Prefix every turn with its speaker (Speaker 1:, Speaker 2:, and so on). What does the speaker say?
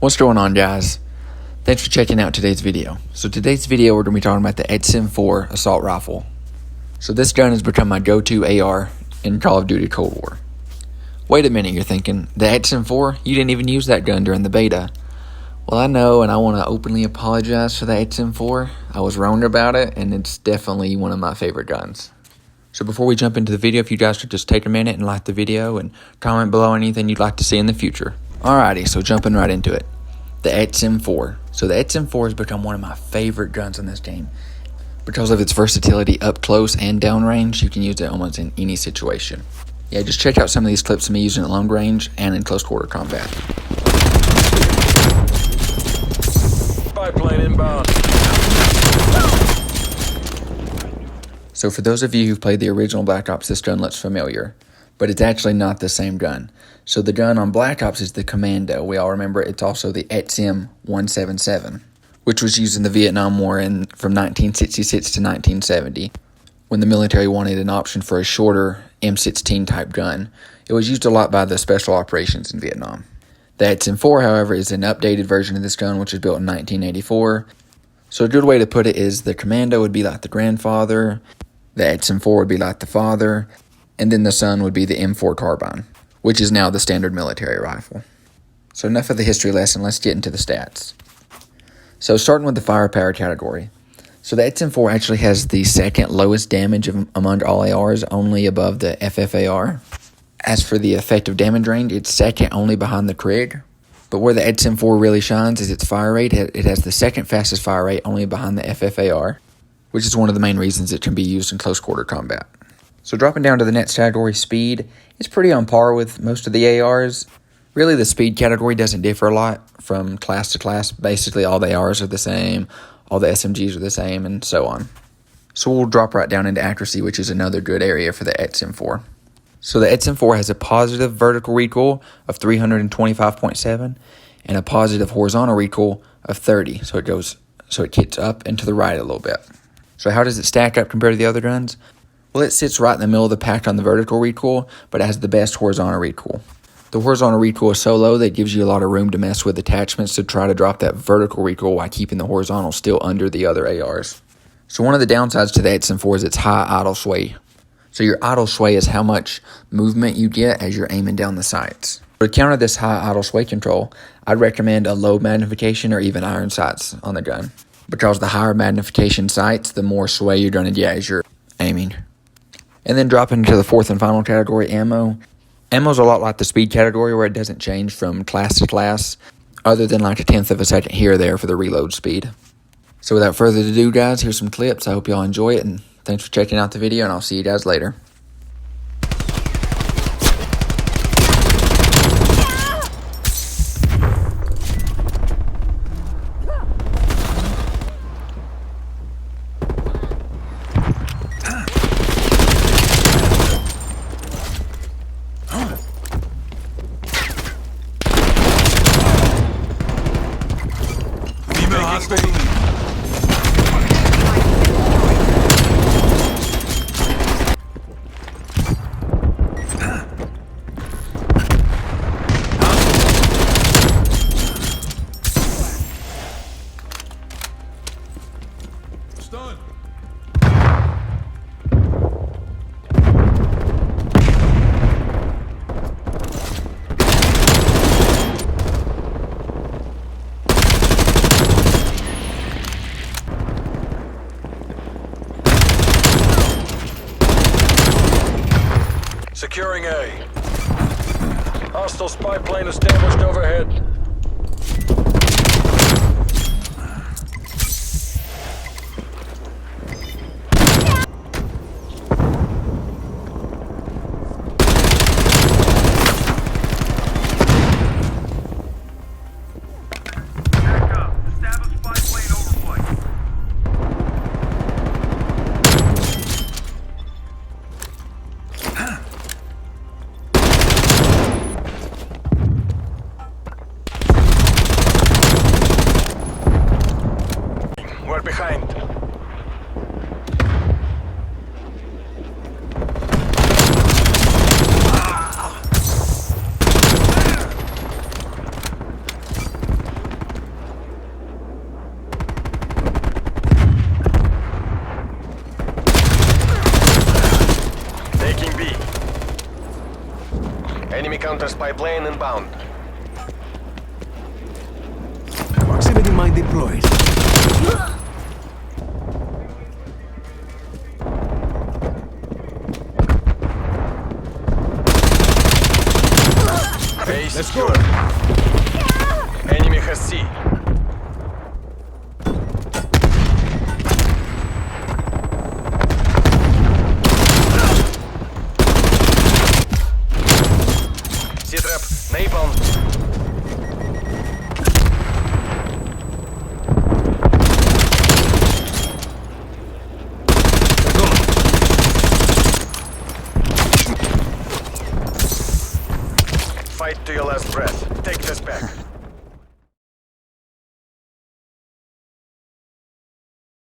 Speaker 1: What's going on, guys? Thanks for checking out today's video. So today's video we're going to be talking about the XM4 assault rifle. So this gun has become my go-to AR in Call of Duty Cold War. Wait a minute, you're thinking, the XM4? You didn't even use that gun during the beta. Well, I know, and I want to openly apologize for the XM4. I was wrong about it, and it's definitely one of my favorite guns. So before we jump into the video, if you guys could just take a minute and like the video and comment below anything you'd like to see in the future. Alrighty, so jumping right into it. The XM4. So the XM4 has become one of my favorite guns in this game. Because of its versatility up close and downrange, you can use it almost in any situation. Yeah, just check out some of these clips of me using it at long range and in close quarter combat.
Speaker 2: Spy plane inbound.
Speaker 1: So for those of you who've played the original Blackops, this gun looks familiar, but it's actually not the same gun. So the gun on Blackops is the Commando. We all remember it's also the XM177, which was used in the Vietnam War from 1966 to 1970, when the military wanted an option for a shorter M16 type gun. It was used a lot by the special operations in Vietnam. The XM4, however, is an updated version of this gun, which was built in 1984. So a good way to put it is the Commando would be like the grandfather, the XM4 would be like the father, and then the son would be the M4 carbine, which is now the standard military rifle. So enough of the history lesson, let's get into the stats. So starting with the firepower category. So the XM4 actually has the second lowest damage among all ARs, only above the FFAR. As for the effective damage range, it's second only behind the Krig. But where the XM4 really shines is its fire rate. It has the second fastest fire rate, only behind the FFAR, which is one of the main reasons it can be used in close quarter combat. So dropping down to the next category, speed, it's pretty on par with most of the ARs. Really, the speed category doesn't differ a lot from class to class. Basically, all the ARs are the same, all the SMGs are the same, and so on. So we'll drop right down into accuracy, which is another good area for the XM4. So the XM4 has a positive vertical recoil of 325.7 and a positive horizontal recoil of 30. So it kicks up and to the right a little bit. So how does it stack up compared to the other guns? Well, it sits right in the middle of the pack on the vertical recoil, but it has the best horizontal recoil. The horizontal recoil is so low that it gives you a lot of room to mess with attachments to try to drop that vertical recoil while keeping the horizontal still under the other ARs. So one of the downsides to the XM4 is its high idle sway. So your idle sway is how much movement you get as you're aiming down the sights. To counter this high idle sway control, I'd recommend a low magnification or even iron sights on the gun. Because the higher magnification sights, the more sway you're going to get as you're aiming. And then dropping into the fourth and final category, ammo. Ammo's a lot like the speed category where it doesn't change from class to class, other than like a tenth of a second here or there for the reload speed. So without further ado, guys, here's some clips. I hope y'all enjoy it, and thanks for checking out the video, and I'll see you guys later.
Speaker 2: Stun. Securing A. Hostile spy plane established overhead.
Speaker 3: Counter spy plane inbound.
Speaker 4: Proximity mine deployed.
Speaker 2: Base
Speaker 4: Let's go.
Speaker 2: secure. Enemy has C.